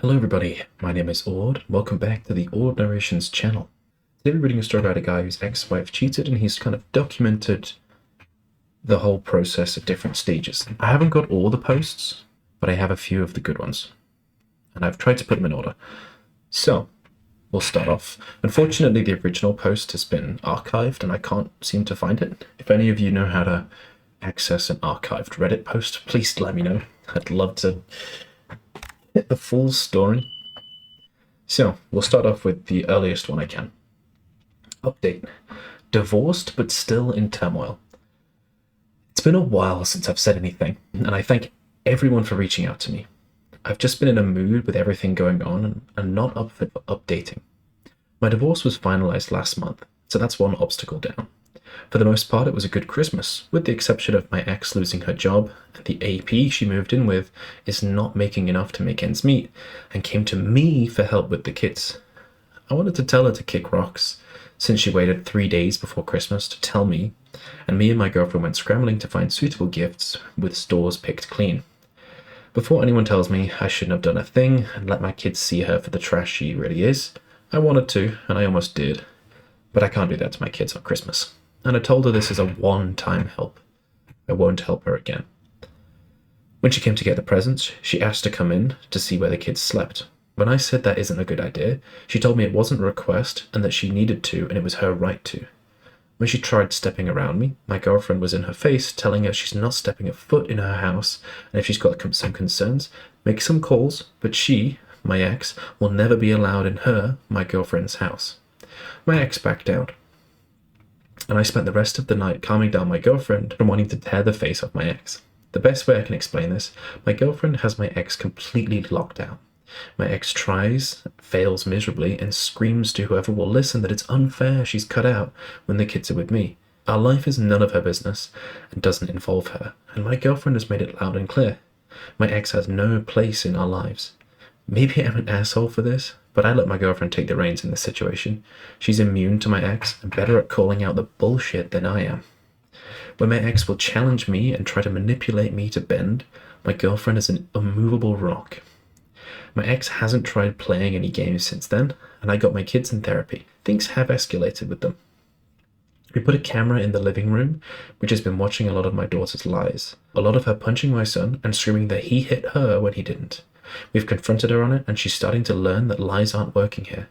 Hello everybody, my name is Aud. Welcome back to the Aud Narrations channel. Today we're reading a story about a guy whose ex-wife cheated and he's kind of documented the whole process at different stages. I haven't got all the posts, but I have a few of the good ones. And I've tried to put them in order. So, we'll start off. Unfortunately, the original post has been archived and I can't seem to find it. If any of you know how to access an archived Reddit post, please let me know. I'd love to hit the full story. So, we'll start off with the earliest one I can. Update. Divorced but still in turmoil. It's been a while since I've said anything, and I thank everyone for reaching out to me. I've just been in a mood with everything going on and not up for updating. My divorce was finalized last month, so that's one obstacle down. For the most part, it was a good Christmas, with the exception of my ex losing her job, and the AP she moved in with is not making enough to make ends meet, and came to me for help with the kids. I wanted to tell her to kick rocks, since she waited 3 days before Christmas to tell me, and me and my girlfriend went scrambling to find suitable gifts with stores picked clean. Before anyone tells me I shouldn't have done a thing and let my kids see her for the trash she really is, I wanted to, and I almost did. But I can't do that to my kids on Christmas. And I told her this is a one-time help. I won't help her again. When she came to get the presents, she asked to come in to see where the kids slept. When I said that isn't a good idea, she told me it wasn't a request and that she needed to and it was her right to. When she tried stepping around me, my girlfriend was in her face telling her she's not stepping a foot in her house, and if she's got some concerns, make some calls, but she, my ex, will never be allowed in her, my girlfriend's house. My ex backed out, and I spent the rest of the night calming down my girlfriend from wanting to tear the face off my ex. The best way I can explain this, my girlfriend has my ex completely locked down. My ex tries, fails miserably, and screams to whoever will listen that it's unfair she's cut out when the kids are with me. Our life is none of her business and doesn't involve her, and my girlfriend has made it loud and clear. My ex has no place in our lives. Maybe I'm an asshole for this, but I let my girlfriend take the reins in this situation. She's immune to my ex and better at calling out the bullshit than I am. When my ex will challenge me and try to manipulate me to bend, my girlfriend is an immovable rock. My ex hasn't tried playing any games since then, and I got my kids in therapy. Things have escalated with them. We put a camera in the living room, which has been watching a lot of my daughter's lies. A lot of her punching my son and screaming that he hit her when he didn't. We've confronted her on it, and she's starting to learn that lies aren't working here.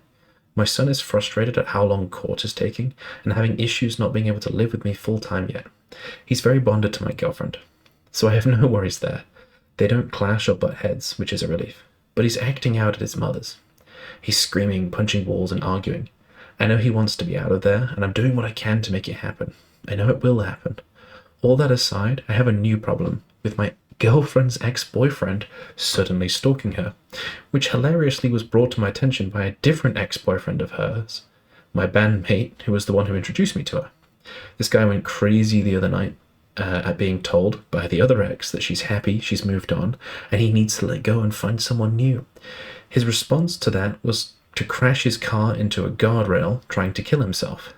My son is frustrated at how long court is taking, and having issues not being able to live with me full-time yet. He's very bonded to my girlfriend, so I have no worries there. They don't clash or butt heads, which is a relief. But he's acting out at his mother's. He's screaming, punching walls, and arguing. I know he wants to be out of there, and I'm doing what I can to make it happen. I know it will happen. All that aside, I have a new problem with my girlfriend's ex-boyfriend suddenly stalking her, which hilariously was brought to my attention by a different ex-boyfriend of hers, my bandmate, who was the one who introduced me to her. This guy went crazy the other night at being told by the other ex that she's happy, she's moved on, and he needs to let go and find someone new. His response to that was to crash his car into a guardrail, trying to kill himself.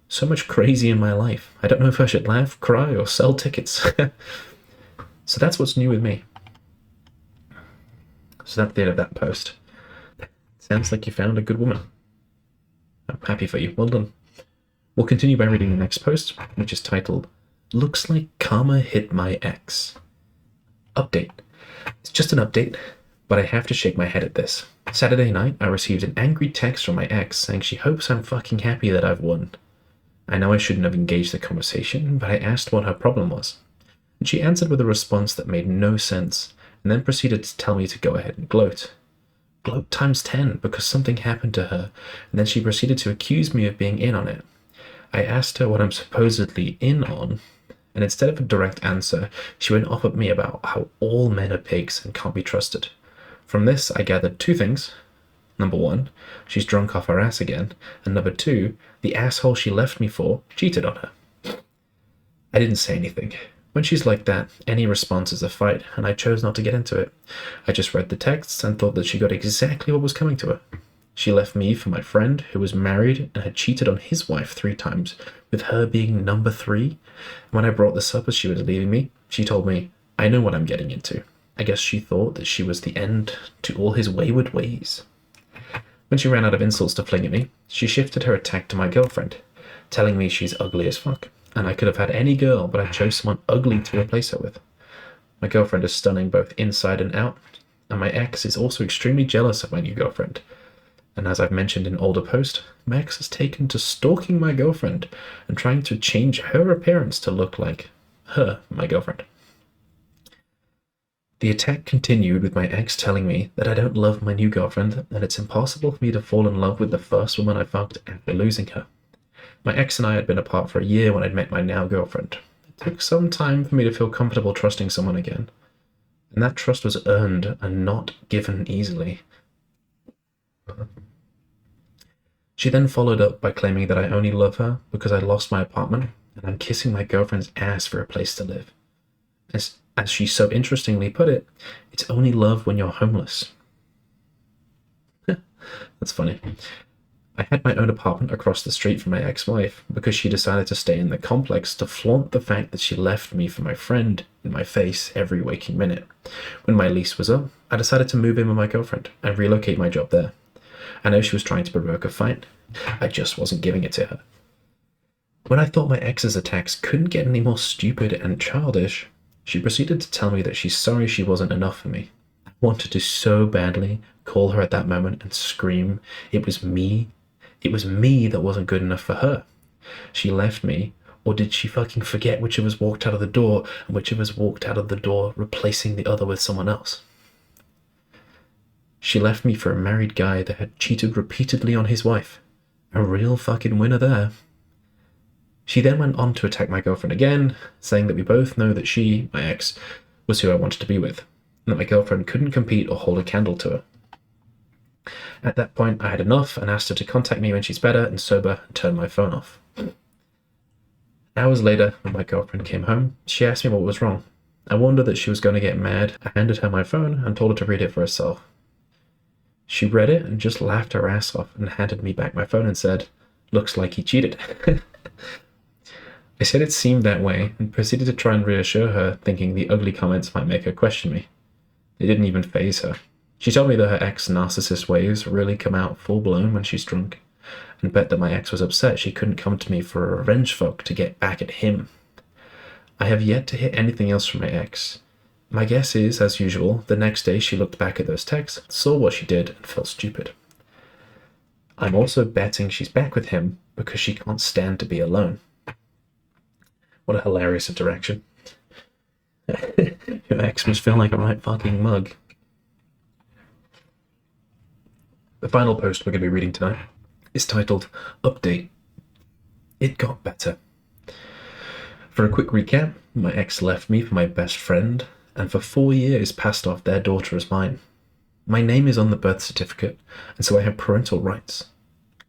So much crazy in my life. I don't know if I should laugh, cry, or sell tickets. So that's what's new with me. So that's the end of that post. Sounds like you found a good woman. I'm happy for you. Well done. We'll continue by reading the next post, which is titled, Looks Like Karma Hit My Ex. Update. It's just an update, but I have to shake my head at this. Saturday night, I received an angry text from my ex saying she hopes I'm fucking happy that I've won. I know I shouldn't have engaged the conversation, but I asked what her problem was. And she answered with a response that made no sense, and then proceeded to tell me to go ahead and gloat. Gloat times 10, because something happened to her, and then she proceeded to accuse me of being in on it. I asked her what I'm supposedly in on, and instead of a direct answer, she went off at me about how all men are pigs and can't be trusted. From this, I gathered two things. Number one, she's drunk off her ass again, and number two, the asshole she left me for cheated on her. I didn't say anything. When she's like that, any response is a fight, and I chose not to get into it. I just read the texts and thought that she got exactly what was coming to her. She left me for my friend, who was married and had cheated on his wife 3 times, with her being number 3. When I brought this up as she was leaving me, she told me, I know what I'm getting into. I guess she thought that she was the end to all his wayward ways. When she ran out of insults to fling at me, she shifted her attack to my girlfriend, telling me she's ugly as fuck, and I could have had any girl, but I chose someone ugly to replace her with. My girlfriend is stunning both inside and out, and my ex is also extremely jealous of my new girlfriend. And as I've mentioned in older posts, my ex has taken to stalking my girlfriend and trying to change her appearance to look like her, my girlfriend. The attack continued with my ex telling me that I don't love my new girlfriend and it's impossible for me to fall in love with the first woman I fucked after losing her. My ex and I had been apart for a year when I'd met my now girlfriend. It took some time for me to feel comfortable trusting someone again, and that trust was earned and not given easily. She then followed up by claiming that I only love her because I lost my apartment and I'm kissing my girlfriend's ass for a place to live. As she so interestingly put it, it's only love when you're homeless. That's funny. I had my own apartment across the street from my ex-wife because she decided to stay in the complex to flaunt the fact that she left me for my friend in my face every waking minute. When my lease was up, I decided to move in with my girlfriend and relocate my job there. I know she was trying to provoke a fight. I just wasn't giving it to her. When I thought my ex's attacks couldn't get any more stupid and childish, she proceeded to tell me that she's sorry she wasn't enough for me. I wanted to so badly call her at that moment and scream, it was me that wasn't good enough for her. She left me, or did she fucking forget which of us walked out of the door and which of us walked out of the door replacing the other with someone else? She left me for a married guy that had cheated repeatedly on his wife. A real fucking winner there. She then went on to attack my girlfriend again, saying that we both know that she, my ex, was who I wanted to be with, and that my girlfriend couldn't compete or hold a candle to her. At that point, I had enough and asked her to contact me when she's better and sober and turn my phone off. Hours later, when my girlfriend came home, she asked me what was wrong. I warned her that she was going to get mad. I handed her my phone and told her to read it for herself. She read it and just laughed her ass off and handed me back my phone and said, "Looks like he cheated." I said it seemed that way and proceeded to try and reassure her, thinking the ugly comments might make her question me. They didn't even faze her. She told me that her ex-narcissist ways really come out full-blown when she's drunk, and bet that my ex was upset she couldn't come to me for a revenge fuck to get back at him. I have yet to hear anything else from my ex. My guess is, as usual, the next day she looked back at those texts, saw what she did, and felt stupid. I'm also betting she's back with him because she can't stand to be alone. What a hilarious interaction. Your ex must feel like a right fucking mug. The final post we're going to be reading tonight is titled, Update. It got better. For a quick recap, my ex left me for my best friend, and for 4 years passed off their daughter as mine. My name is on the birth certificate, and so I have parental rights.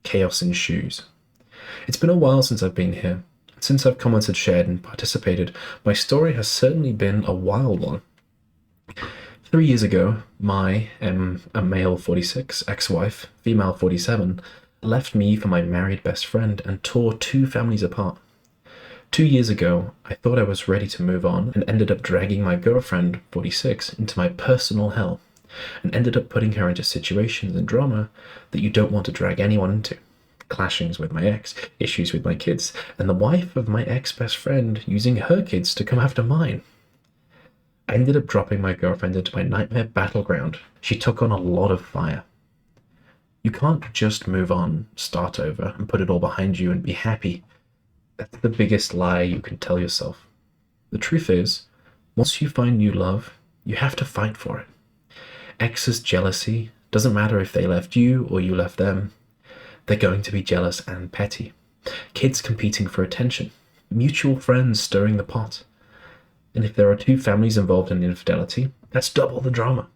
Chaos ensues. It's been a while since I've been here. Since I've commented, shared, and participated, my story has certainly been a wild one. 3 years ago, my, a male 46, ex-wife, female 47, left me for my married best friend and tore 2 families apart. 2 years ago, I thought I was ready to move on and ended up dragging my girlfriend, 46, into my personal hell, and ended up putting her into situations and drama that you don't want to drag anyone into. Clashings with my ex, issues with my kids, and the wife of my ex-best friend using her kids to come after mine. I ended up dropping my girlfriend into my nightmare battleground. She took on a lot of fire. You can't just move on, start over, and put it all behind you and be happy. That's the biggest lie you can tell yourself. The truth is, once you find new love, you have to fight for it. Ex's jealousy doesn't matter if they left you or you left them. They're going to be jealous and petty. Kids competing for attention. Mutual friends stirring the pot. And if there are 2 families involved in infidelity, that's double the drama.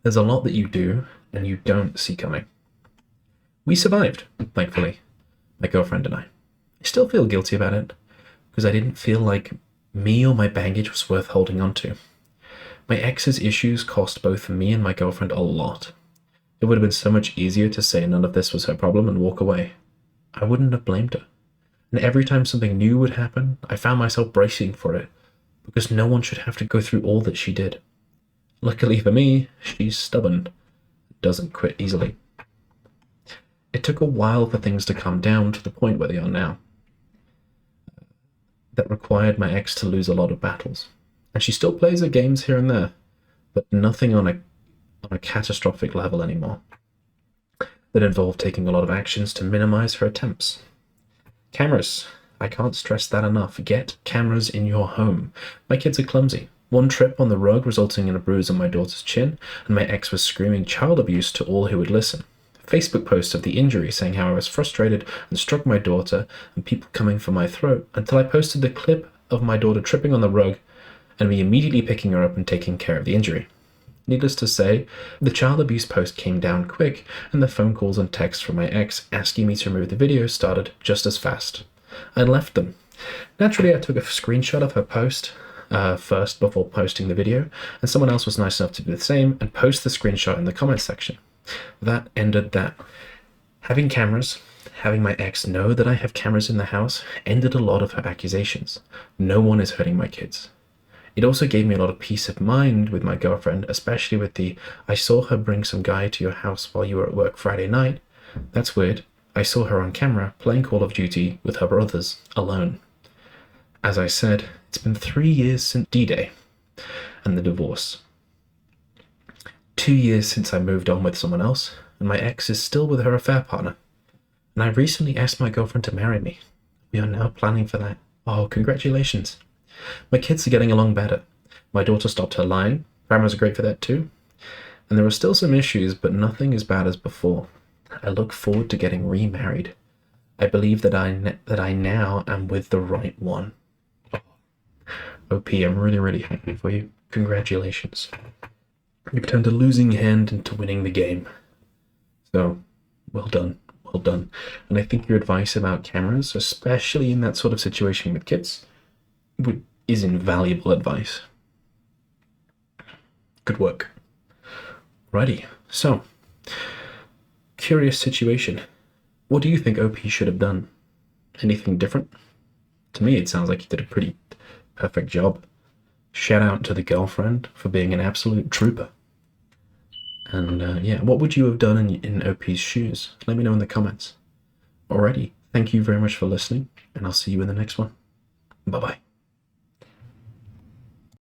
There's a lot that you do and you don't see coming. We survived, thankfully, my girlfriend and I. I still feel guilty about it, because I didn't feel like me or my baggage was worth holding on to. My ex's issues cost both me and my girlfriend a lot. It would have been so much easier to say none of this was her problem and walk away. I wouldn't have blamed her. And every time something new would happen, I found myself bracing for it, because no one should have to go through all that she did. Luckily for me, she's stubborn, doesn't quit easily. It took a while for things to calm down to the point where they are now. That required my ex to lose a lot of battles. And she still plays her games here and there, but nothing on a catastrophic level anymore. That involved taking a lot of actions to minimize her attempts. Cameras. I can't stress that enough. Get cameras in your home. My kids are clumsy. One trip on the rug resulting in a bruise on my daughter's chin, and my ex was screaming child abuse to all who would listen. Facebook posts of the injury saying how I was frustrated and struck my daughter, and people coming for my throat, until I posted the clip of my daughter tripping on the rug and me immediately picking her up and taking care of the injury. Needless to say, the child abuse post came down quick, and the phone calls and texts from my ex asking me to remove the videos started just as fast. I left them. Naturally, I took a screenshot of her post first before posting the video, and someone else was nice enough to do the same and post the screenshot in the comments section. That ended that. Having cameras, having my ex know that I have cameras in the house, ended a lot of her accusations. No one is hurting my kids. It also gave me a lot of peace of mind with my girlfriend, especially with the, I saw her bring some guy to your house while you were at work Friday night. That's weird. I saw her on camera playing Call of Duty with her brothers, alone. As I said, it's been 3 years since D-Day and the divorce. 2 years since I moved on with someone else, and my ex is still with her affair partner. And I recently asked my girlfriend to marry me. We are now planning for that. Oh, congratulations. My kids are getting along better. My daughter stopped her lying. Cameras are great for that too. And there are still some issues, but nothing as bad as before. I look forward to getting remarried. I believe that I now am with the right one. OP, I'm really, really happy for you. Congratulations. You've turned a losing hand into winning the game. So, well done. Well done. And I think your advice about cameras, especially in that sort of situation with kids, is invaluable advice. Good work. Righty. So, curious situation. What do you think OP should have done? Anything different? To me, it sounds like you did a pretty perfect job. Shout out to the girlfriend for being an absolute trooper. And yeah, what would you have done in OP's shoes? Let me know in the comments. Alrighty, thank you very much for listening, and I'll see you in the next one. Bye-bye.